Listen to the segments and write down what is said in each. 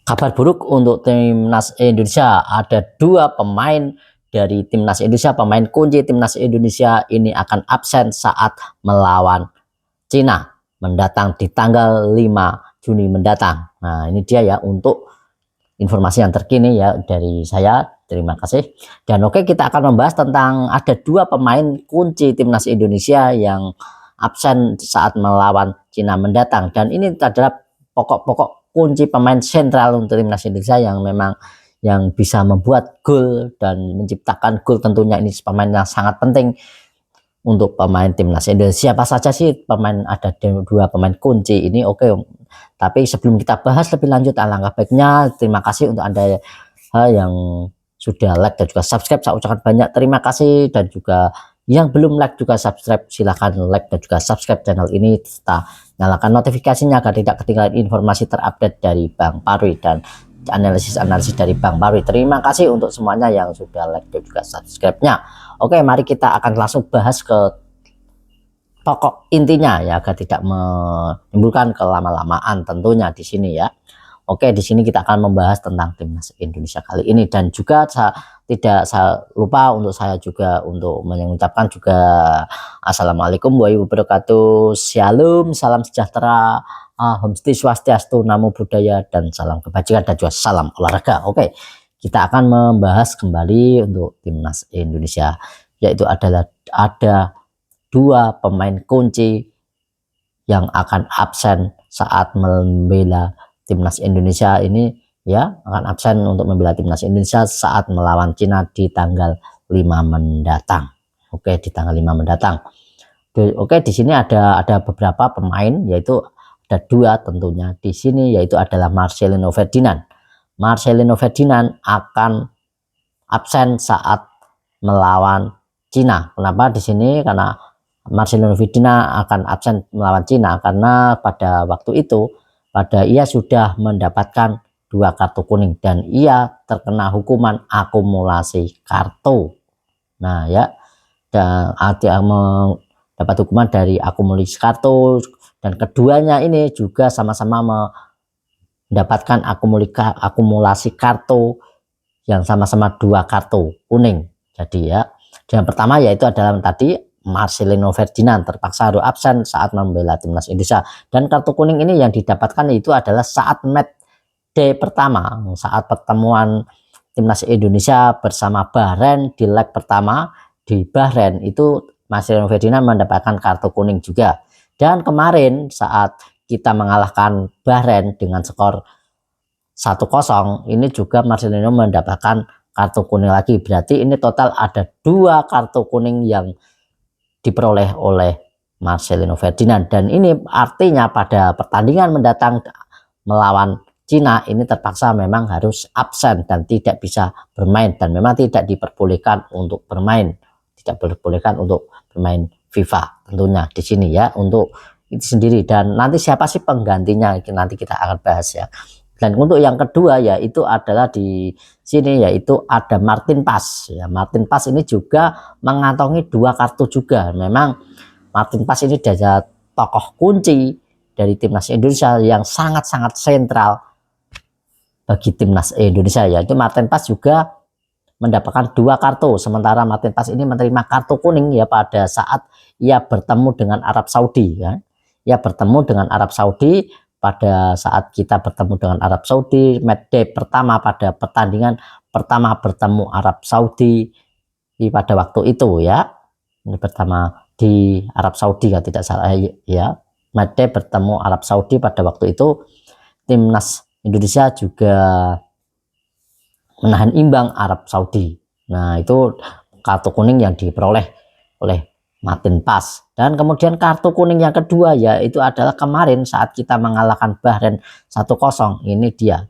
Kabar buruk untuk timnas Indonesia, ada dua pemain dari timnas Indonesia, pemain kunci timnas Indonesia ini akan absen saat melawan Cina mendatang di tanggal 5 Juni mendatang. Nah, ini dia ya untuk informasi yang terkini ya dari saya. Terima kasih. Dan oke, kita akan membahas tentang ada dua pemain kunci timnas Indonesia yang absen saat melawan Cina mendatang, dan ini adalah pokok-pokok kunci pemain sentral untuk timnas Indonesia yang memang yang bisa membuat gol dan menciptakan gol. Tentunya ini pemain yang sangat penting untuk pemain timnas Indonesia. Siapa saja sih pemain, ada dua pemain kunci ini? Oke, tapi sebelum kita bahas lebih lanjut, alangkah baiknya terima kasih untuk Anda yang sudah like dan juga subscribe. Saya ucapkan banyak terima kasih, dan juga yang belum like juga subscribe, silahkan like dan juga subscribe channel ini serta nyalakan notifikasinya agar tidak ketinggalan informasi terupdate dari Bang Parwi dan analisis dari Bang Parwi. Terima kasih untuk semuanya yang sudah like dan juga subscribe-nya. Oke, mari kita akan langsung bahas ke pokok intinya ya, agar tidak menimbulkan kelama-lamaan tentunya di sini ya. Oke, di sini kita akan membahas tentang timnas Indonesia kali ini, dan juga tidak saya lupa untuk saya juga untuk mengucapkan juga assalamualaikum warahmatullahi wabarakatuh, shalom, salam sejahtera, Om Swastiastu, Namo Buddhaya, dan salam kebajikan, dan juga salam olahraga. Oke, kita akan membahas kembali untuk timnas Indonesia, yaitu adalah ada dua pemain kunci yang akan absen saat membela timnas Indonesia ini ya, akan absen untuk membela timnas Indonesia saat melawan Cina di tanggal 5 mendatang. Oke, di tanggal 5 mendatang. Oke, di sini ada beberapa pemain, yaitu ada dua tentunya di sini, yaitu adalah Marcelino Ferdinand. Marcelino Ferdinand akan absen saat melawan Cina. Kenapa di sini? Karena Marcelino Ferdinand akan absen melawan Cina karena pada waktu itu ia sudah mendapatkan 2 kartu kuning dan ia terkena hukuman akumulasi kartu. Nah ya, dan dia mendapat hukuman dari akumulasi kartu, dan keduanya ini juga sama-sama mendapatkan akumulasi kartu yang sama-sama 2 kartu kuning. Jadi ya, yang pertama yaitu adalah tadi Marcelino Ferdinand terpaksa harus absen saat membela timnas Indonesia, dan kartu kuning ini yang didapatkan itu adalah saat match day pertama, saat pertemuan timnas Indonesia bersama Bahrain di leg pertama di Bahrain. Itu Marcelino Ferdinand mendapatkan kartu kuning juga, dan kemarin saat kita mengalahkan Bahrain dengan skor 1-0 ini juga Marcelino mendapatkan kartu kuning lagi. Berarti ini total ada 2 kartu kuning yang diperoleh oleh Marcelino Ferdinand, dan ini artinya pada pertandingan mendatang melawan Cina ini terpaksa memang harus absen dan tidak bisa bermain, dan memang tidak diperbolehkan untuk bermain, FIFA tentunya di sini ya, untuk itu sendiri. Dan nanti siapa sih penggantinya nanti kita akan bahas ya. Dan untuk yang kedua yaitu adalah di sini, yaitu ada Martin Paes ya. Martin Paes ini juga mengantongi 2 kartu juga. Memang Martin Paes ini adalah tokoh kunci dari timnas Indonesia yang sangat-sangat sentral bagi timnas Indonesia, yaitu Martin Paes juga mendapatkan 2 kartu, sementara Martin Paes ini menerima kartu kuning ya pada saat ia bertemu dengan Arab Saudi ya. Ia bertemu dengan Arab Saudi pada saat kita bertemu dengan Arab Saudi, match day pertama pada pertandingan pertama bertemu Arab Saudi pada waktu itu ya. Ini pertama di Arab Saudi ya, tidak salah ya. Match day bertemu Arab Saudi pada waktu itu, timnas Indonesia juga menahan imbang Arab Saudi. Nah, itu kartu kuning yang diperoleh oleh Martin Paes. Dan kemudian kartu kuning yang kedua yaitu adalah kemarin saat kita mengalahkan Bahrain 1-0. Ini dia,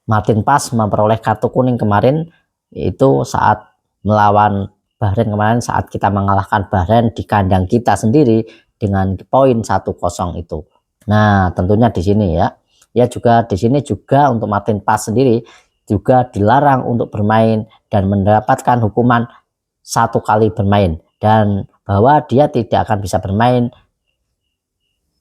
Martin Paes memperoleh kartu kuning kemarin, itu saat melawan Bahrain kemarin, saat kita mengalahkan Bahrain di kandang kita sendiri dengan poin 1-0 itu. Nah, tentunya di sini ya. Ya juga di sini juga untuk Martin Paes sendiri juga dilarang untuk bermain dan mendapatkan hukuman 1 kali bermain, dan bahwa dia tidak akan bisa bermain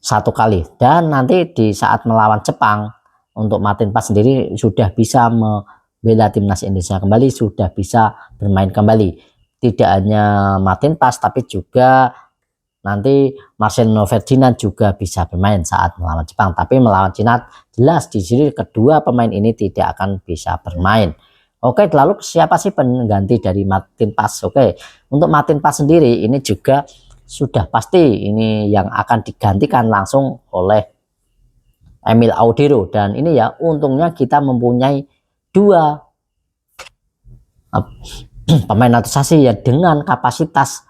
1 kali. Dan nanti di saat melawan Jepang untuk Martin Paes sendiri sudah bisa membela timnas Indonesia kembali, sudah bisa bermain kembali. Tidak hanya Martin Paes tapi juga nanti Marcelino Ferdinand juga bisa bermain saat melawan Jepang. Tapi melawan Cina jelas di sini kedua pemain ini tidak akan bisa bermain. Oke, lalu siapa sih pengganti dari Martin Paes? Oke, untuk Martin Paes sendiri ini juga sudah pasti ini yang akan digantikan langsung oleh Emil Audero. Dan ini ya untungnya kita mempunyai dua pemain naturalisasi ya dengan kapasitas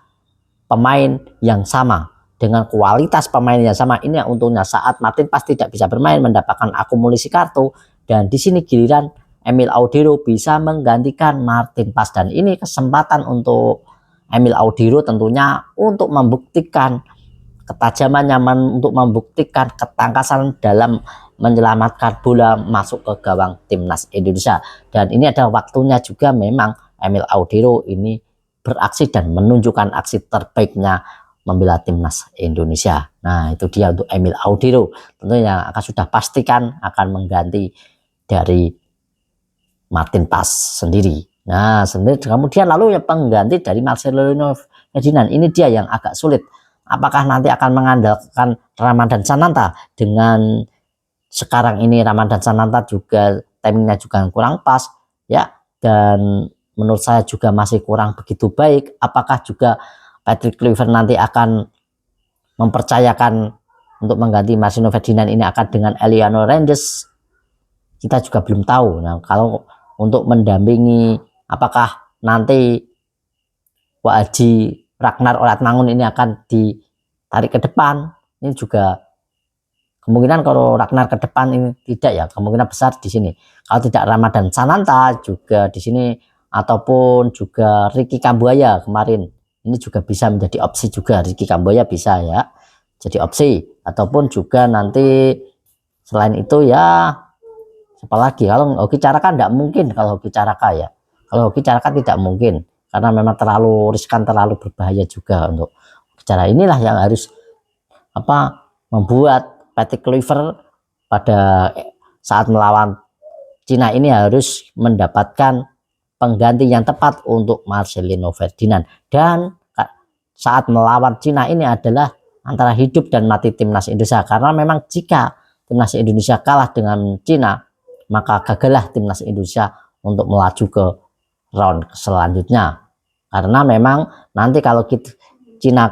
pemain yang sama, dengan kualitas pemain yang sama. Ini yang untungnya saat Martin Paes tidak bisa bermain, mendapatkan akumulasi kartu, dan di sini giliran Emil Audero bisa menggantikan Martin Paes. Dan ini kesempatan untuk Emil Audero tentunya untuk membuktikan ketajamannya, untuk membuktikan ketangkasan dalam menyelamatkan bola masuk ke gawang timnas Indonesia. Dan ini ada waktunya juga memang Emil Audero ini beraksi dan menunjukkan aksi terbaiknya membela timnas Indonesia. Nah, itu dia untuk Emil Audero. Tentunya akan sudah pastikan akan mengganti dari Martin Paes sendiri. Nah, kemudian lalu yang pengganti dari Marcelino Ferdinand, ini dia yang agak sulit. Apakah nanti akan mengandalkan Ramadhan Sananta? Dengan sekarang ini Ramadhan Sananta juga timingnya juga kurang pas ya, dan menurut saya juga masih kurang begitu baik. Apakah juga Patrick Kluivert nanti akan mempercayakan untuk mengganti Marcelino Ferdinand ini akan dengan Eliano Rendes? Kita juga belum tahu. Nah, kalau untuk mendampingi, apakah nanti Wak Haji Ragnar Oratmangun ini akan ditarik ke depan? Ini juga kemungkinan kalau Ragnar ke depan ini tidak ya, kemungkinan besar di sini. Kalau tidak Ramadhan Sananta juga di sini, ataupun juga Ricky Kambuaya kemarin, ini juga bisa menjadi opsi juga. Ricky Kambuaya bisa ya jadi opsi, ataupun juga nanti selain itu ya apalagi kalau Hoki Caraka tidak mungkin. Kalau Hoki Caraka ya, kalau Hoki Caraka tidak mungkin karena memang terlalu riskan, terlalu berbahaya juga untuk cara. Inilah yang harus membuat Patrick Kluivert pada saat melawan Cina ini harus mendapatkan pengganti yang tepat untuk Marcelino Ferdinand. Dan saat melawan Cina ini adalah antara hidup dan mati timnas Indonesia, karena memang jika timnas Indonesia kalah dengan Cina, maka gagallah timnas Indonesia untuk melaju ke round selanjutnya. Karena memang nanti kalau Cina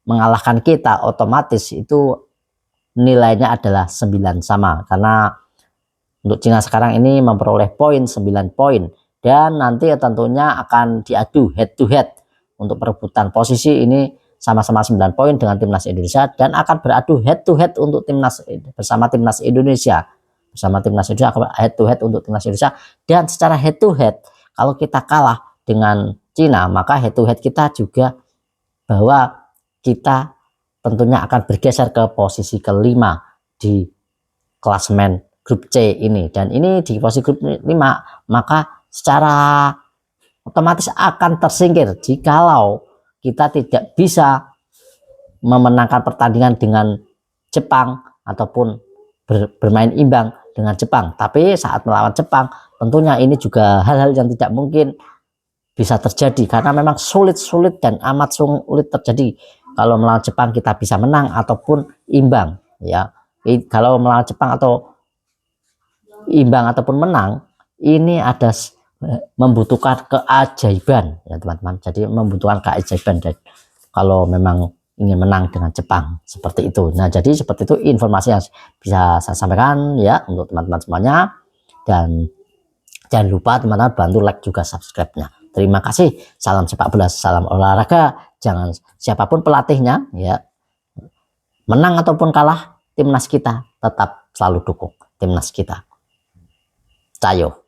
mengalahkan kita, otomatis itu nilainya adalah 9 sama. Karena untuk Cina sekarang ini memperoleh poin 9 poin. Dan nanti tentunya akan diadu head to head untuk perebutan posisi ini sama-sama 9 poin dengan timnas Indonesia, dan akan beradu head to head untuk timnas bersama timnas Indonesia. Bersama timnas Indonesia akan head to head untuk timnas Indonesia. Dan secara head to head, kalau kita kalah dengan Cina, maka head to head kita juga bahwa kita tentunya akan bergeser ke posisi kelima di klasemen grup C ini. Dan ini di posisi grup 5, maka secara otomatis akan tersingkir jikalau kita tidak bisa memenangkan pertandingan dengan Jepang ataupun bermain imbang dengan Jepang. Tapi saat melawan Jepang tentunya ini juga hal-hal yang tidak mungkin bisa terjadi, karena memang sulit dan amat sulit terjadi kalau melawan Jepang kita bisa menang ataupun imbang ya. Kalau melawan Jepang atau imbang ataupun menang, ini ada membutuhkan keajaiban ya teman-teman. Jadi membutuhkan keajaiban dan kalau memang ingin menang dengan Jepang seperti itu. Nah, jadi seperti itu informasi yang bisa saya sampaikan ya untuk teman-teman semuanya. Dan jangan lupa teman-teman bantu like juga subscribe-nya. Terima kasih. Salam sepak bola, salam olahraga. Jangan siapapun pelatihnya ya, menang ataupun kalah, timnas kita tetap selalu dukung timnas kita. Cayo.